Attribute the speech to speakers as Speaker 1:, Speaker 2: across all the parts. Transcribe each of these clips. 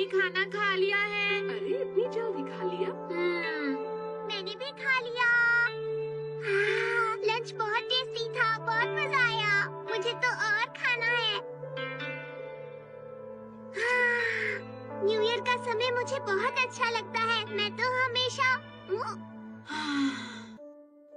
Speaker 1: मैंने खाना खा लिया है।
Speaker 2: अरे इतनी जल्दी खा लिया?
Speaker 3: मैंने भी खा लिया। लंच बहुत टेस्टी था, बहुत मजा आया। मुझे तो और खाना है। न्यू ईयर का समय मुझे बहुत अच्छा लगता है। मैं तो हमेशा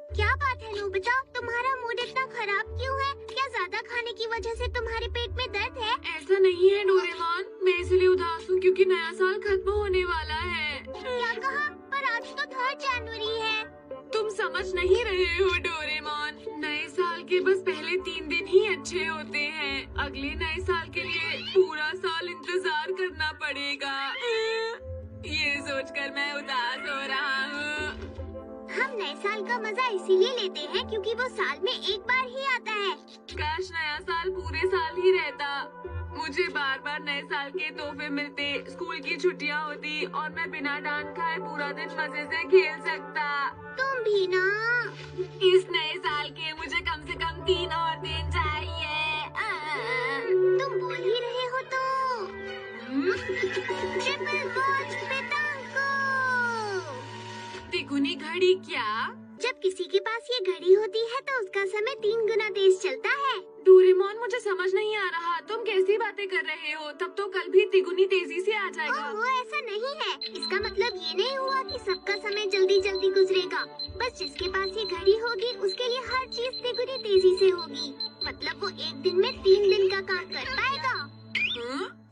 Speaker 3: क्या बात है नोबिता, तुम्हारा मूड इतना खराब क्यों है? क्या ज्यादा खाने की वजह से तुम्हारे पेट में दर्द है?
Speaker 1: ऐसा नहीं है डोरेमोन, मैं इसलिए उदास हूँ क्योंकि नया साल खत्म होने वाला है।
Speaker 3: क्या कहा? पर आज तो 3 जनवरी है।
Speaker 1: तुम समझ नहीं रहे हो डोरेमोन, नए साल के बस पहले 3 दिन ही अच्छे होते हैं। अगले नए साल के लिए पूरा साल इंतजार करना पड़ेगा। ये सोचकर मैं उदास हो रहा हूँ।
Speaker 3: हम नए साल का मजा इसीलिए लेते हैं क्योंकि वो साल में एक बार ही आता है।
Speaker 1: काश नया साल पूरे साल ही रहता। मुझे बार बार नए साल के तोहफे मिलते, स्कूल की छुट्टियां होती और मैं बिना डांट खाए पूरा दिन मजे से खेल सकता।
Speaker 3: तुम भी ना।
Speaker 1: इस नए साल के मुझे कम से कम 3 और दिन चाहिए।
Speaker 3: तुम बोल ही रहे हो तो। Triple watch पेटांको।
Speaker 1: तिगुनी घड़ी क्या?
Speaker 3: जब किसी के पास ये घड़ी होती है तो उसका समय 3 गुना तेज चलता है।
Speaker 1: डोरेमोन मुझे समझ नहीं आ रहा, तुम कैसी बातें कर रहे हो? तब तो कल भी तिगुनी तेजी से आ जाएगा।
Speaker 3: वो ऐसा नहीं है। इसका मतलब ये नहीं हुआ कि सबका समय जल्दी जल्दी गुजरेगा। बस जिसके पास ये घड़ी होगी उसके लिए हर चीज तिगुनी तेजी से होगी। मतलब वो एक दिन में 3 दिन का काम कर पाएगा।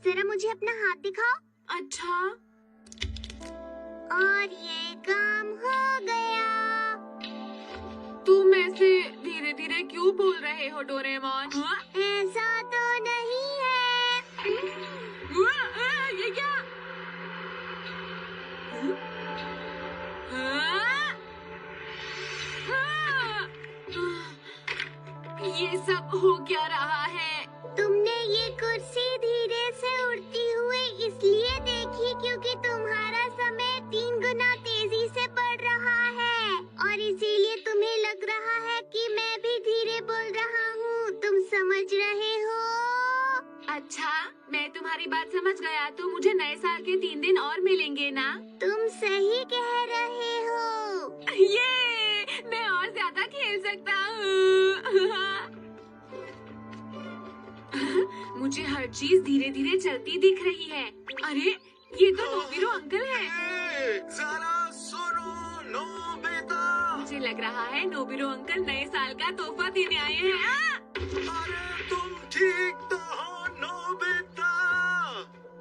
Speaker 3: जरा मुझे अपना हाथ दिखाओ।
Speaker 1: अच्छा,
Speaker 3: और ये काम हो गया।
Speaker 1: तुम ऐसे धीरे धीरे क्यों बोल रहे हो डोरेमोन?
Speaker 3: ऐसा तो नहीं है।
Speaker 1: ये क्या? ये सब हो क्या रहा है?
Speaker 3: तुमने ये कुर्सी धीरे से उड़ती हुई इसलिए देखी क्योंकि तुम्हारा समय 3 गुना तेजी से बढ़ रहा है और इसीलिए तुम्हें लग रहा है कि मैं भी धीरे बोल रहा हूँ। तुम समझ रहे हो?
Speaker 1: अच्छा, मैं तुम्हारी बात समझ गया। तो मुझे नए साल के 3 दिन और मिलेंगे ना?
Speaker 3: तुम सही कह रहे हो।
Speaker 1: ये मैं और ज्यादा खेल सकता हूँ। मुझे हर चीज धीरे धीरे चलती दिख रही है। अरे ये तो नोबिरो अंकल है।
Speaker 4: जरा सुनो नोबिता।
Speaker 1: मुझे लग रहा है नोबिरो अंकल नए साल का तोहफा देने आए हैं।
Speaker 4: अरे तुम ठीक तो हो नोबिता?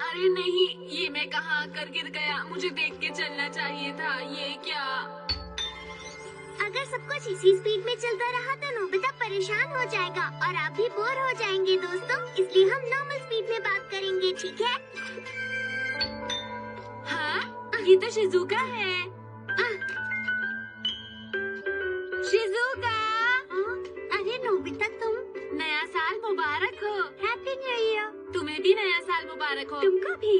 Speaker 1: अरे नहीं, ये मैं कहाँ आकर गिर गया? मुझे देख के चलना चाहिए था। ये क्या?
Speaker 3: अगर सब कुछ इसी स्पीड में चलता रहा तो नोबिता परेशान हो जाएगा और आप भी बोर हो जाएंगे दोस्तों। इसलिए हम नॉर्मल स्पीड में बात करेंगे, ठीक है?
Speaker 1: हाँ, ये तो शिजुका है। शिजुका!
Speaker 3: अरे नोबिता, तुम।
Speaker 1: नया साल मुबारक हो।
Speaker 3: Happy new year.
Speaker 1: तुम्हें भी नया साल मुबारक हो।
Speaker 3: तुमको भी।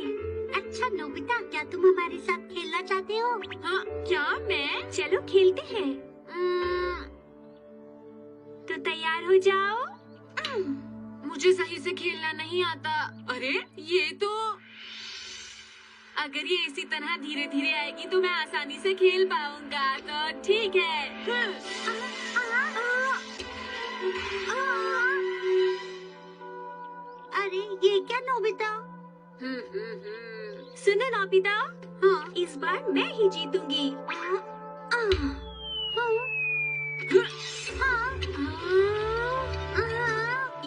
Speaker 3: अच्छा नोबिता, क्या तुम हमारे साथ खेलना चाहते हो?
Speaker 1: हाँ, क्या मैं?
Speaker 3: चलो खेलते हैं। तो तैयार हो जाओ।
Speaker 1: मुझे सही से खेलना नहीं आता। अरे ये तो, अगर ये इसी तरह धीरे धीरे आएगी तो मैं आसानी से खेल पाऊंगा। तो ठीक है।
Speaker 3: अरे ये क्या नोबिता?
Speaker 1: सुनो नोबिता,
Speaker 3: हाँ,
Speaker 1: इस बार मैं ही जीतूंगी।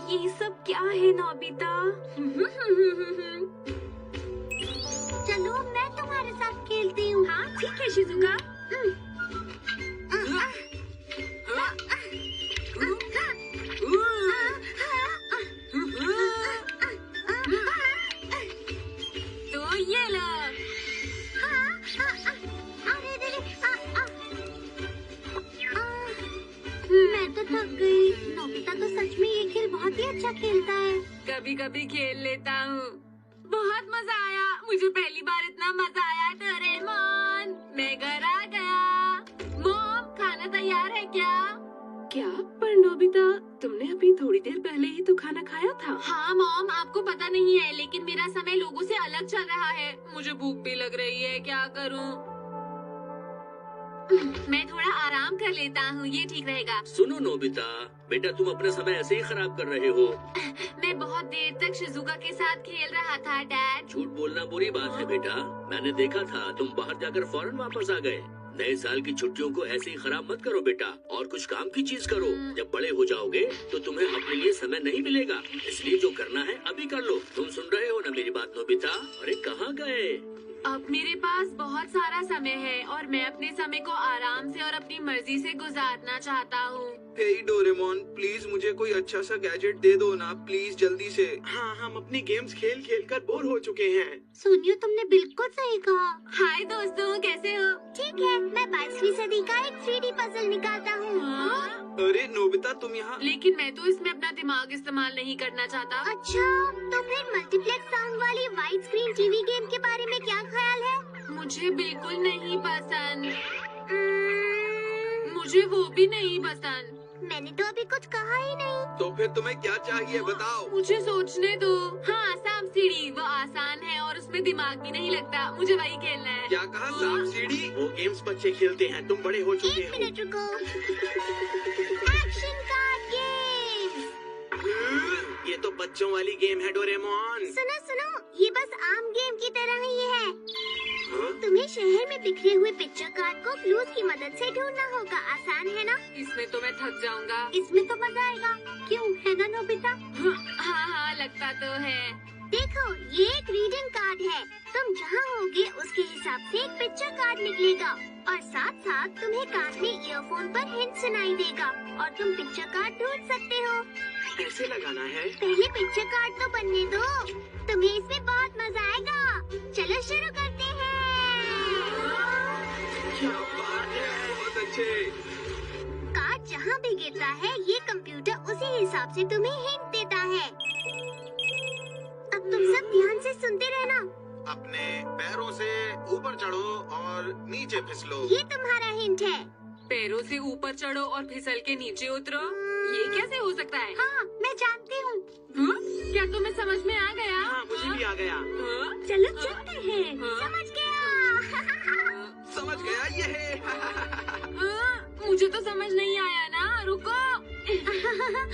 Speaker 1: ये सब क्या है नोबिता?
Speaker 3: चलो मैं तुम्हारे साथ खेलती हूँ।
Speaker 1: हाँ ठीक है शिजुका। तो ये लो।
Speaker 3: मैं तो थक गई। नोबिता तो सच में ये खेल बहुत ही अच्छा खेलता है।
Speaker 1: कभी कभी खेल लेता हूँ। बहुत मजा आया। मुझे पहली बार इतना मजा आया डोरेमोन। मैं घर आ गया। मॉम, खाना तैयार है क्या? क्या? पर नोबिता
Speaker 2: तुमने अभी थोड़ी देर पहले ही तो खाना खाया था।
Speaker 1: हाँ मॉम, आपको पता नहीं है लेकिन मेरा समय लोगों से अलग चल रहा है। मुझे भूख भी लग रही है, क्या करूँ? मैं थोड़ा आराम कर लेता हूँ, ये ठीक रहेगा।
Speaker 5: सुनो नोबिता, बेटा तुम अपना समय ऐसे ही खराब कर रहे हो।
Speaker 1: मैं बहुत देर तक शिजुका के साथ खेल रहा था डैड।
Speaker 5: झूठ बोलना बुरी बात है बेटा। मैंने देखा था तुम बाहर जाकर फौरन वापस आ गए। नए साल की छुट्टियों को ऐसे ही खराब मत करो बेटा, और कुछ काम की चीज करो। जब बड़े हो जाओगे तो तुम्हें अपने लिए समय नहीं मिलेगा, इसलिए जो करना है अभी कर लो। तुम सुन रहे हो ना मेरी बात नोबिता? अरे कहाँ गए?
Speaker 1: अब मेरे पास बहुत सारा समय है और मैं अपने समय को आराम से और अपनी मर्जी से गुजारना चाहता हूँ।
Speaker 6: हे डोरेमोन, प्लीज मुझे कोई अच्छा सा गैजेट दे दो ना, प्लीज जल्दी से।
Speaker 4: हाँ, हम अपनी गेम्स खेल खेल कर बोर हो चुके हैं।
Speaker 3: सोनियो, तुमने बिल्कुल सही कहा।
Speaker 1: हाय दोस्तों, कैसे हो?
Speaker 3: ठीक है, मैं 22वीं सदी का एक 3D पजल निकालता हूँ।
Speaker 6: अरे नोबिता, तुम यहाँ?
Speaker 1: लेकिन मैं तो इसमें अपना दिमाग इस्तेमाल नहीं करना चाहता।
Speaker 3: अच्छा, तो फिर मल्टीप्लेक्स साउंड वाली वाइड स्क्रीन टीवी गेम के बारे में क्या ख्याल है?
Speaker 1: मुझे बिल्कुल नहीं पसंद। मुझे वो भी नहीं पसंद।
Speaker 3: मैंने तो अभी कुछ कहा ही नहीं।
Speaker 6: तो फिर तुम्हें क्या चाहिए बताओ?
Speaker 1: मुझे सोचने दो। हाँ, सांप सीढ़ी, वो आसान है और उसमें दिमाग भी नहीं लगता। मुझे वही खेलना है।
Speaker 6: क्या कहा? सांप सीढ़ी?
Speaker 4: वो गेम्स बच्चे खेलते हैं, तुम बड़े हो चुके
Speaker 3: 1
Speaker 4: हो।
Speaker 3: मिनट रुको। Action card game.
Speaker 4: ये तो बच्चों वाली गेम है डोरेमोन।
Speaker 3: सुनो सुनो, ये बस आम गेम की तरह ही है।
Speaker 4: हाँ?
Speaker 3: तुम्हें शहर में बिखरे हुए पिक्चर कार्ड को क्लूज की मदद से ढूंढना होगा। आसान है ना?
Speaker 1: इसमें तो मैं थक जाऊंगा।
Speaker 3: इसमें तो मजा आएगा, क्यों है ना नोबिता?
Speaker 1: हाँ हाँ, लगता तो है।
Speaker 3: देखो, ये एक रीडिंग कार्ड है। तुम जहाँ होगे उसके हिसाब से एक पिक्चर कार्ड निकलेगा और साथ साथ तुम्हें कान में ईयरफोन पर हिंट सुनाई देगा और तुम पिक्चर कार्ड ढूंढ सकते हो।
Speaker 4: ऐसे लगाना है?
Speaker 3: पहले पिक्चर कार्ड तो बनने दो, तुम्हें इसमें बहुत मजा आएगा। चलो शुरू करते हैं।
Speaker 6: क्या बात है, बहुत अच्छे।
Speaker 3: कार्ड जहाँ भी गिरता है, ये कंप्यूटर उसी हिसाब से तुम्हें हिंट देता है। अब तुम सब ध्यान से सुनते रहना।
Speaker 7: अपने पैरों से ऊपर चढ़ो और नीचे फिसलो।
Speaker 3: ये तुम्हारा हिंट है।
Speaker 1: पैरों से ऊपर चढ़ो और फिसल के नीचे उतरो। ये कैसे हो सकता है?
Speaker 3: हाँ, मैं जानती हूँ।
Speaker 1: हाँ? क्या तुम्हें समझ में आ गया?
Speaker 4: हाँ, मुझे भी आ गया।
Speaker 1: हाँ?
Speaker 3: चलो चलते हैं।
Speaker 1: हाँ?
Speaker 3: समझ गया।
Speaker 6: समझ गया ये है।
Speaker 1: हाँ? मुझे तो समझ नहीं आया ना, रुको।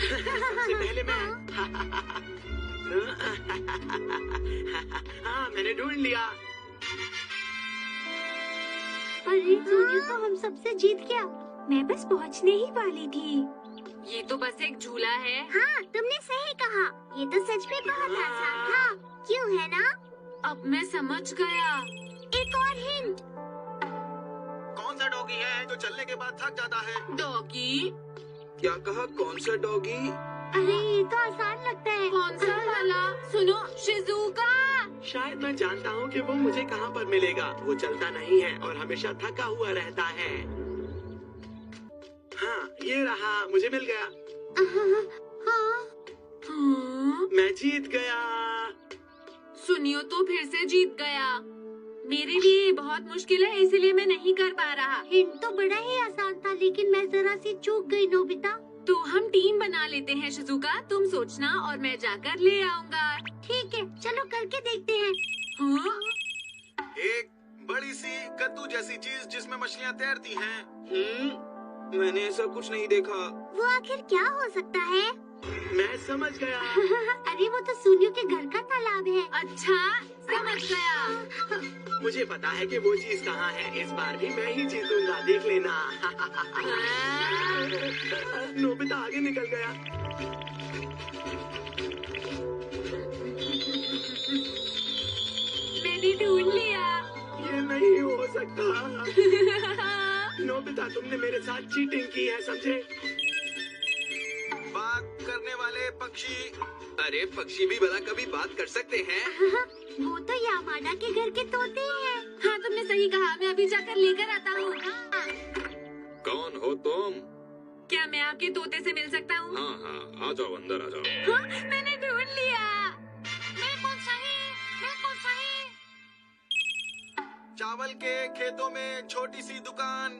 Speaker 4: सबसे पहले मैं। हाँ, मैंने ढूंढ लिया।
Speaker 3: अरे सोनिया तो हम सबसे जीत गया। मैं बस पहुंचने ही वाली थी।
Speaker 1: ये तो बस एक झूला है।
Speaker 3: हाँ, तुमने सही कहा। ये तो सच में बहुत आसान था, क्यों है ना?
Speaker 1: अब मैं समझ गया।
Speaker 3: एक और हिंट।
Speaker 7: कौन सा डॉगी है जो चलने के बाद थक जाता है?
Speaker 1: डॉगी?
Speaker 6: क्या कहा? कौन सा डॉगी?
Speaker 3: अरे ये तो आसान लगता है।
Speaker 1: कौन सा वाला? सुनो, शिजुका।
Speaker 4: शायद मैं जानता हूँ कि वो मुझे कहाँ पर मिलेगा। वो चलता नहीं है और हमेशा थका हुआ रहता है। हाँ, ये रहा, मुझे मिल गया।
Speaker 3: हाँ,
Speaker 1: हाँ?
Speaker 4: मैं जीत गया।
Speaker 1: सुनियो तो फिर से जीत गया। मेरे लिए ये बहुत मुश्किल है, इसलिए मैं नहीं कर पा रहा।
Speaker 3: हिंट तो बड़ा ही आसान था, लेकिन मैं जरा सी चूक गई नोबिता।
Speaker 1: तो हम टीम बना लेते हैं शिजुका, तुम सोचना और मैं जाकर ले आऊंगा।
Speaker 3: ठीक है, चलो करके देखते हैं।
Speaker 1: हाँ?
Speaker 7: एक बड़ी सी कद्दू जैसी चीज जिसमें मछलियाँ तैरती हैं।
Speaker 6: मैंने ऐसा कुछ नहीं देखा।
Speaker 3: वो आखिर क्या हो सकता है?
Speaker 4: मैं समझ गया।
Speaker 3: अरे वो तो सोनियो के घर का तालाब है।
Speaker 1: अच्छा, समझ गया।
Speaker 4: मुझे पता है कि वो चीज कहाँ है। इस बार भी मैं ही जीतूंगा, देख लेना। नोबिता आगे निकल गया।
Speaker 1: मैंने ढूंढ लिया।
Speaker 4: ये नहीं हो सकता। नोबिता, तुमने मेरे साथ चीटिंग की है, समझे?
Speaker 7: बात करने वाले पक्षी।
Speaker 6: अरे पक्षी भी भला कभी बात कर सकते हैं?
Speaker 3: वो तो यामाडा के घर के तोते हैं।
Speaker 1: हाँ, तुमने सही कहा। मैं अभी जाकर लेकर आता हूँ।
Speaker 8: कौन हो तुम?
Speaker 1: क्या मैं आपके तोते से मिल सकता हूँ?
Speaker 8: हाँ हाँ, आ जाओ, अंदर आ जाओ।
Speaker 1: हाँ, मैंने ढूंढ लिया।
Speaker 3: बिल्कुल सही, बिल्कुल सही।
Speaker 7: चावल के खेतों में छोटी सी दुकान।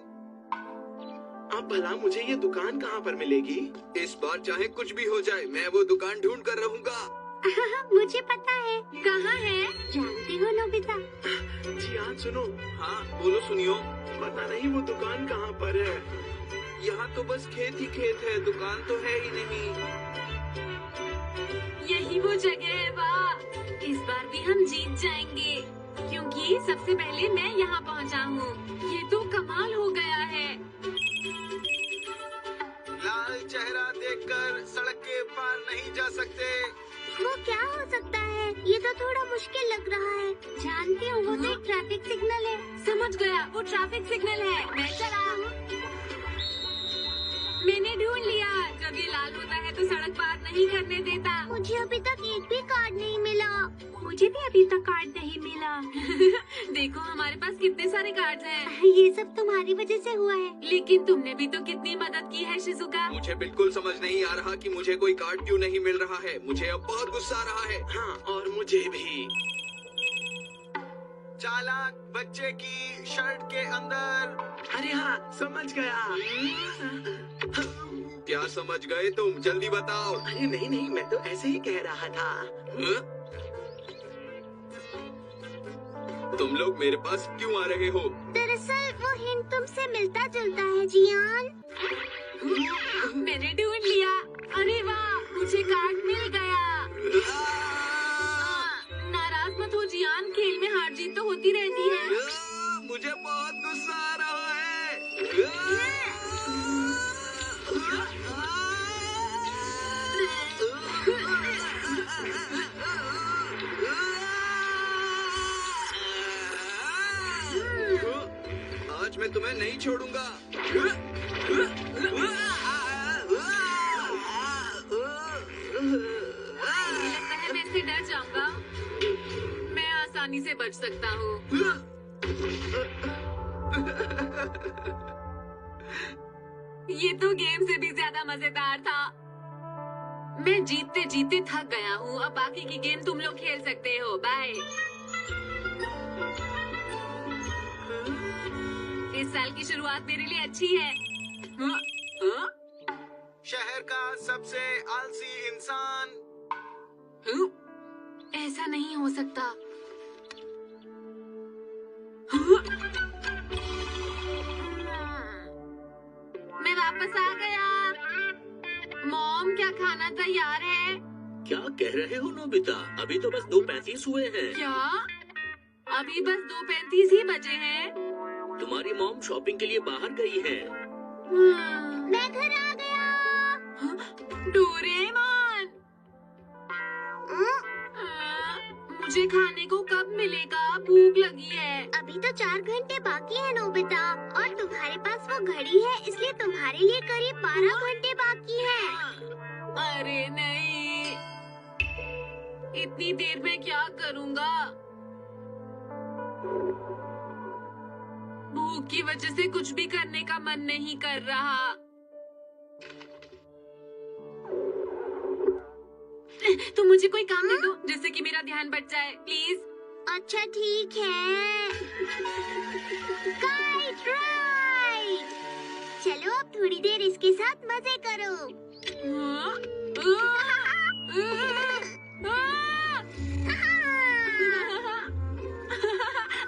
Speaker 4: आप भला मुझे ये दुकान कहाँ पर मिलेगी?
Speaker 6: इस बार चाहे कुछ भी हो जाए, मैं वो दुकान ढूंढ कर रहूंगा।
Speaker 3: मुझे पता है।
Speaker 1: कहाँ है?
Speaker 3: जानते हो नोबिता?
Speaker 4: जियान सुनो,
Speaker 6: हाँ बोलो सुनियो।
Speaker 4: पता नहीं वो दुकान कहाँ पर है।
Speaker 6: यहाँ तो बस खेत ही खेत है, दुकान तो है ही नहीं।
Speaker 1: यही वो जगह है। वाह, इस बार भी हम जीत जाएंगे क्योंकि सबसे पहले मैं यहाँ पहुँचा हूँ। ये तो कमाल हो गया है।
Speaker 7: लाल चेहरा देखकर सड़क के पार नहीं जा सकते।
Speaker 3: वो क्या हो सकता है? ये तो थोड़ा मुश्किल लग रहा है। जानती हूँ, वो तो एक ट्रैफिक सिग्नल है।
Speaker 1: समझ गया, वो ट्रैफिक सिग्नल है। मैं चला। मैंने ढूंढ लिया। जब ये लाल होता है तो सड़क पार नहीं करने देता।
Speaker 3: मुझे अभी तक एक भी कार्ड नहीं मिला। मुझे भी अभी तक कार्ड नहीं मिला।
Speaker 1: देखो हमारे पास कितने सारे कार्ड्स हैं।
Speaker 3: ये सब तुम्हारी वजह से हुआ है।
Speaker 1: लेकिन तुमने भी तो कितनी मदद की है शिजुका।
Speaker 6: मुझे बिल्कुल समझ नहीं आ रहा कि मुझे कोई कार्ड क्यों नहीं मिल रहा है। मुझे अब बहुत गुस्सा आ रहा है।
Speaker 4: हाँ, और मुझे भी।
Speaker 7: चालाक बच्चे की शर्ट के अंदर।
Speaker 4: अरे हाँ, समझ गया।
Speaker 6: क्या समझ गए तुम? जल्दी बताओ।
Speaker 4: अरे नहीं नहीं, मैं तो ऐसे ही कह रहा था।
Speaker 6: तुम लोग मेरे पास क्यों आ रहे हो?
Speaker 3: दरअसल वो हिंट तुमसे मिलता जुलता है जियान।
Speaker 1: मैंने ढूंढ लिया। अरे वाह, मुझे कार्ड मिल गया। नाराज मत हो जियान, खेल में हार जीत तो होती रहती है।
Speaker 6: मुझे बहुत गुस्सा आ रहा है। आज मैं तुम्हें नहीं छोड़ूंगा।
Speaker 1: लगता है मैं इससे डर जाऊंगा। मैं आसानी से बच सकता हूँ। ये तो गेम से भी ज्यादा मजेदार था। मैं जीतते जीतते थक गया हूँ। अब बाकी की गेम तुम लोग खेल सकते हो। बाय। इस साल की शुरुआत मेरे लिए अच्छी है।
Speaker 7: शहर का सबसे आलसी इंसान।
Speaker 1: ऐसा नहीं हो सकता। मैं वापस आ गया। मॉम, क्या खाना तैयार है?
Speaker 5: क्या कह रहे हो नोबिता? अभी तो बस 2:35 हुए हैं।
Speaker 1: क्या? अभी बस 2:35 ही बजे हैं।
Speaker 5: तुम्हारी मॉम शॉपिंग के लिए बाहर गई है।
Speaker 3: मैं घर आ गया।
Speaker 1: डोरेमोन, मुझे खाने को कब मिलेगा? भूख लगी है।
Speaker 3: अभी तो 4 घंटे बाकी है नोबिता, और तुम्हारे पास वो घड़ी है, इसलिए तुम्हारे लिए करीब 12 घंटे बाकी है।
Speaker 1: अरे नहीं, इतनी देर में क्या करूँगा? भूख की वजह से कुछ भी करने का मन नहीं कर रहा। तुम मुझे कोई काम दे दो जिससे कि मेरा ध्यान बच जाए, प्लीज।
Speaker 3: अच्छा ठीक है। Kite ride. चलो अब थोड़ी देर इसके साथ मजे करो।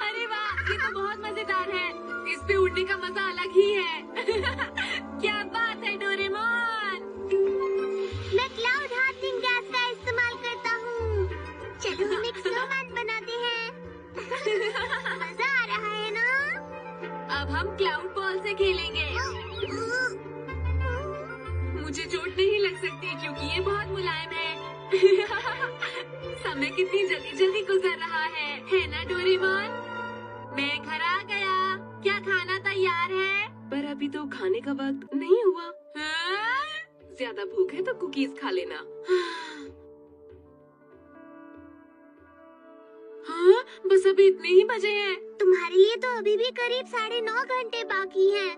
Speaker 1: अरे वाह, ये तो बहुत मजेदार है। इस पे उड़ने का मजा अलग ही है। क्या बात है डोरेमोन।
Speaker 3: मैं क्लाउड हार्टनिंग गैस का इस्तेमाल करता हूँ। चलो हम एक स्नोमैन बनाते हैं। मजा आ रहा है ना?
Speaker 1: अब हम क्लाउड बॉल से खेलेंगे। मुझे चोट नहीं लग सकती क्योंकि ये बहुत मुलायम है। समय कितनी जल्दी जल्दी गुजर रहा है ना डोरेमोन? मैं घर आ गया। क्या खाना तैयार है? पर अभी तो खाने का वक्त नहीं हुआ। ज्यादा भूख है तो कुकीज खा लेना। हाँ, बस अभी इतने ही बजे हैं।
Speaker 3: तुम्हारे लिए तो अभी भी करीब 9.5 घंटे बाकी हैं।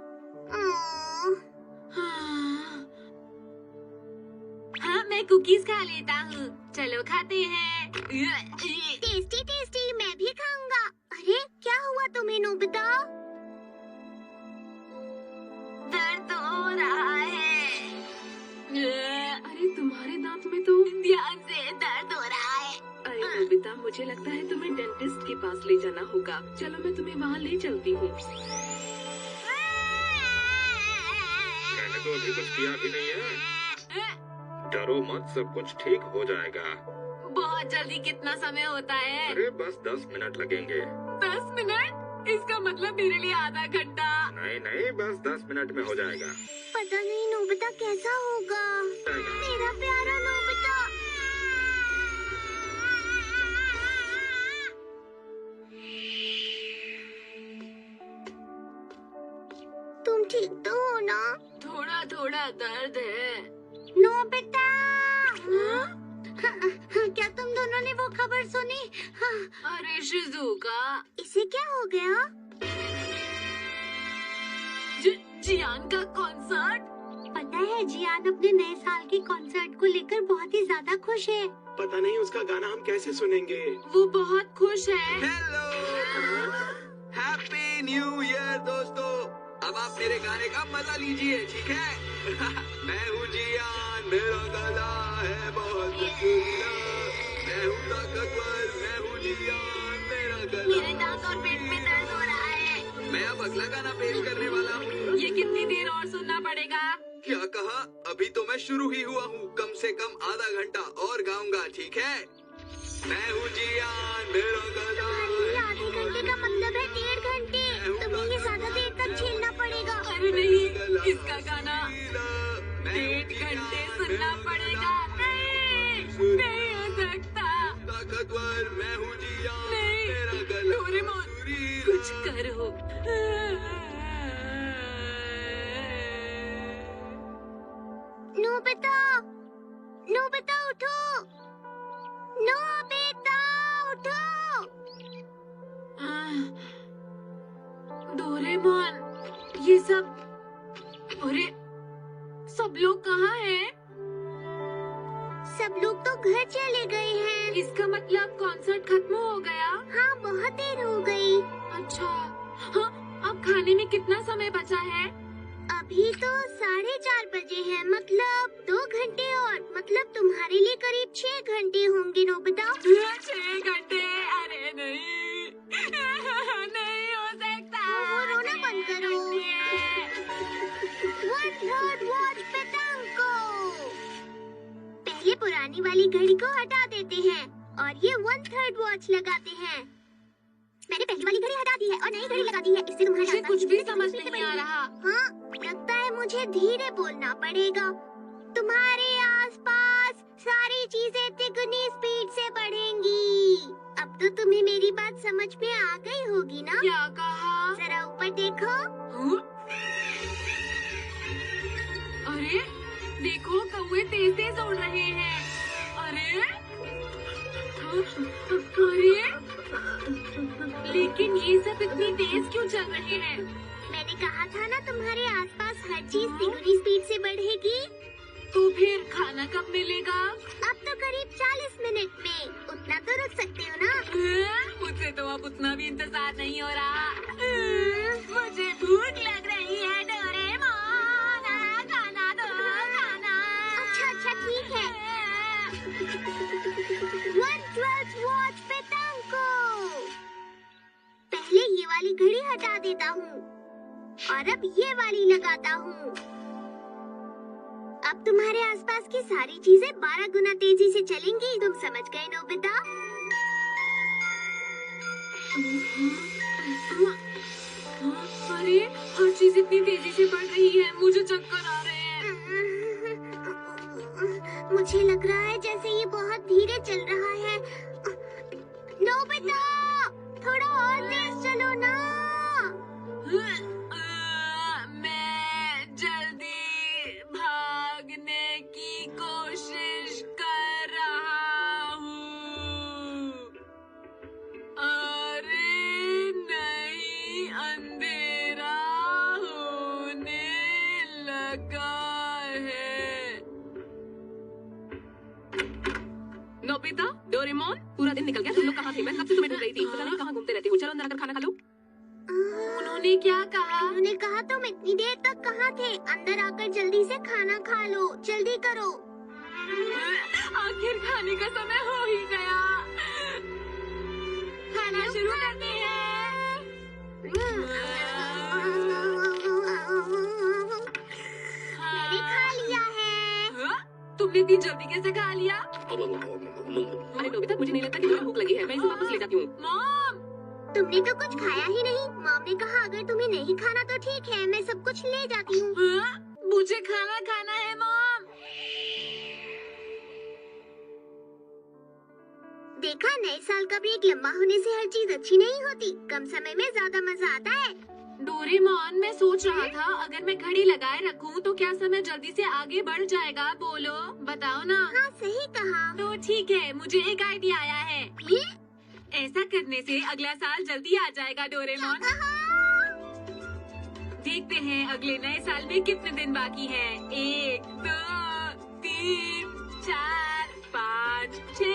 Speaker 1: हाँ, मैं कुकीज खा लेता हूँ। चलो खाते हैं।
Speaker 3: टेस्टी टेस्टी, मैं भी खाऊंगा। अरे क्या हुआ तुम्हें नोबिता?
Speaker 1: दर्द हो
Speaker 2: मुझे लगता है तुम्हें डेंटिस्ट के पास ले जाना होगा। चलो मैं तुम्हें वहाँ ले चलती हूँ।
Speaker 8: मैंने तो अभी कुछ किया भी नहीं है। डरो मत, सब कुछ ठीक हो जाएगा।
Speaker 1: बहुत जल्दी कितना समय होता है?
Speaker 8: अरे बस 10 मिनट लगेंगे।
Speaker 1: 10 मिनट? इसका मतलब मेरे लिए आधा घंटा।
Speaker 8: नहीं नहीं, बस 10 मिनट में हो जाएगा।
Speaker 3: पता नहीं नोबिता कैसा होगा। मेरा प्यारा नोबिता। तुम ठीक तो हो ना?
Speaker 1: थोड़ा थोड़ा दर्द है।
Speaker 3: नोबिता। क्या तुम दोनों ने वो खबर सुनी?
Speaker 1: अरे शिजुका,
Speaker 3: इसे क्या हो गया?
Speaker 1: जियान का कॉन्सर्ट।
Speaker 3: पता है जियान अपने नए साल के कॉन्सर्ट को लेकर बहुत ही ज्यादा खुश है।
Speaker 4: पता नहीं उसका गाना हम कैसे सुनेंगे।
Speaker 1: वो बहुत खुश है।
Speaker 6: हेलो, हैप्पी न्यू ईयर दोस्तों। अब आप मेरे गाने का मजा लीजिए, ठीक है? मैं हूँ जियान, मेरा गला है बहुत रसीला। मैं हूँ ताकतवर, मैं हूँ जियान, मेरा गला।
Speaker 3: मेरे दांत और पेट में दर्द हो रहा है।
Speaker 6: मैं अब अगला गाना पेश करने वाला हूँ।
Speaker 1: ये कितनी देर और सुनना पड़ेगा?
Speaker 6: क्या कहा? अभी तो मैं शुरू ही हुआ हूँ। कम से कम आधा घंटा और गाऊंगा, ठीक है? मैं हूँ जियान, मेरा गला
Speaker 3: ये आधे घंटे का मतलब है 1.5 घंटे। तुम्हें ये ज्यादा देर तक झेलना पड़ेगा।
Speaker 1: अरे नहीं, इसका गाना 1.5 घंटे सुनना पड़ेगा। नहीं हो सकता।
Speaker 6: ताकतवर, मैं हूँ जियान,
Speaker 1: नहीं,
Speaker 6: मेरा गला
Speaker 1: डोरेमोन, कुछ करो।
Speaker 3: नोबिता, नोबिता उठो, नोबिता उठो।
Speaker 1: डोरेमोन, ये सब, अरे सब लोग कहाँ हैं?
Speaker 3: सब लोग तो घर चले गए हैं।
Speaker 1: इसका मतलब कॉन्सर्ट खत्म हो गया?
Speaker 3: हाँ, बहुत देर हो गई।
Speaker 1: अच्छा, हाँ, अब खाने में कितना समय बचा है?
Speaker 3: अभी तो 4:30 बजे हैं, मतलब 2 घंटे और, मतलब तुम्हारे लिए करीब 6 घंटे होंगे नोबिता।
Speaker 1: 6 घंटे? अरे नहीं, नहीं हो सकता।
Speaker 3: वो रोना बंद करो। 1/3 वॉच पेटांको। पहले पुरानी वाली घड़ी को हटा देते हैं और ये 1/3 वॉच लगाते हैं। मैंने पहली वाली घड़ी हटा दी है और नई घड़ी लगा दी है। इससे तुम्हारे
Speaker 1: मुझे
Speaker 3: आसपास
Speaker 1: कुछ
Speaker 3: की
Speaker 1: भी
Speaker 3: चीजें
Speaker 1: समझ
Speaker 3: कितनी
Speaker 1: नहीं आ
Speaker 3: बड़ी हैं।
Speaker 1: रहा।
Speaker 3: हाँ, लगता है मुझे धीरे बोलना पड़ेगा। तुम्हारे आसपास सारी चीजें तिगुनी स्पीड से बढ़ेंगी। अब तो तुम्हें मेरी बात समझ में आ गई होगी ना?
Speaker 1: क्या कहा?
Speaker 3: जरा ऊपर देखो।
Speaker 1: अरे देखो, कौवे तेज तेज उड़ रहे हैं। अरे लेकिन ये सब इतनी तेज क्यों चल रहे हैं?
Speaker 3: मैंने कहा था ना तुम्हारे आसपास हर चीज तिगुनी स्पीड से बढ़ेगी।
Speaker 1: तो फिर खाना कब मिलेगा?
Speaker 3: अब तो करीब 40 मिनट में। उतना तो रुक सकते हो ना?
Speaker 1: मुझसे तो अब उतना भी इंतजार नहीं हो रहा। मुझे भूख लग रही है डोरेमोन, खाना दो, खाना।
Speaker 3: अच्छा ठीक है। 1/12 वॉच पेटांको। पहले ये वाली घड़ी हटा देता हूँ और अब ये वाली लगाता हूँ। अब तुम्हारे आसपास की सारी चीजें 12 गुना तेजी से चलेंगी। तुम समझ गए नोबिता?
Speaker 1: अरे हर चीज इतनी तेजी से बढ़ रही है, मुझे चक्कर आ रहे हैं।
Speaker 3: मुझे लग रहा है जैसे ये बहुत धीरे चल रहा है। नोबिता, थोड़ा और तेज चलो ना।
Speaker 1: मैं जल्दी भागने की कोशिश कर रहा हूँ। अरे नहीं, अंधेरा होने लगा है।
Speaker 2: नोबिता, डोरेमोन, पूरा दिन निकल गया। तुम लोग कहाँ थे? मैं कब से तुम्हें ढूंढ रही थी। पता नहीं कहाँ घूमते रहते हो। चलो अंदर आकर खाना खा लो।
Speaker 1: उन्होंने क्या कहा?
Speaker 3: उन्होंने कहा तुम इतनी देर तक कहाँ थे? अंदर आकर जल्दी से खाना खा लो, जल्दी करो।
Speaker 1: आखिर खाने का समय हो ही गया। शुरू करते हैं।
Speaker 3: मैंने खा लिया है।
Speaker 1: हाँ? तुमने इतनी जल्दी कैसे खा लिया?
Speaker 2: अरे नोबिता, मुझे नहीं लगता कि तुम्हें भूख लगी है। मैं इसे वापस ले जाती हूँ।
Speaker 1: मॉम,
Speaker 3: तुमने तो कुछ खाया ही नहीं। मॉम ने कहा अगर तुम्हें नहीं खाना तो ठीक है, मैं सब कुछ ले जाती हूँ।
Speaker 1: हाँ? मुझे खाना खाना है मॉम।
Speaker 3: देखा, नए साल का ब्रेक लंबा होने से हर चीज अच्छी नहीं होती। कम समय में ज्यादा मजा आता है।
Speaker 1: डोरेमोन, मैं सोच रहा था अगर मैं घड़ी लगाए रखूं तो क्या समय जल्दी से आगे बढ़ जाएगा? बोलो, बताओ ना।
Speaker 3: हाँ, सही कहा।
Speaker 1: तो ठीक है, मुझे एक आइडिया आया है।
Speaker 3: ये?
Speaker 1: ऐसा करने से अगला साल जल्दी आ जाएगा डोरेमोन। देखते हैं अगले नए साल में कितने दिन बाकी हैं। 1, 2, 3, 4, 5, 6,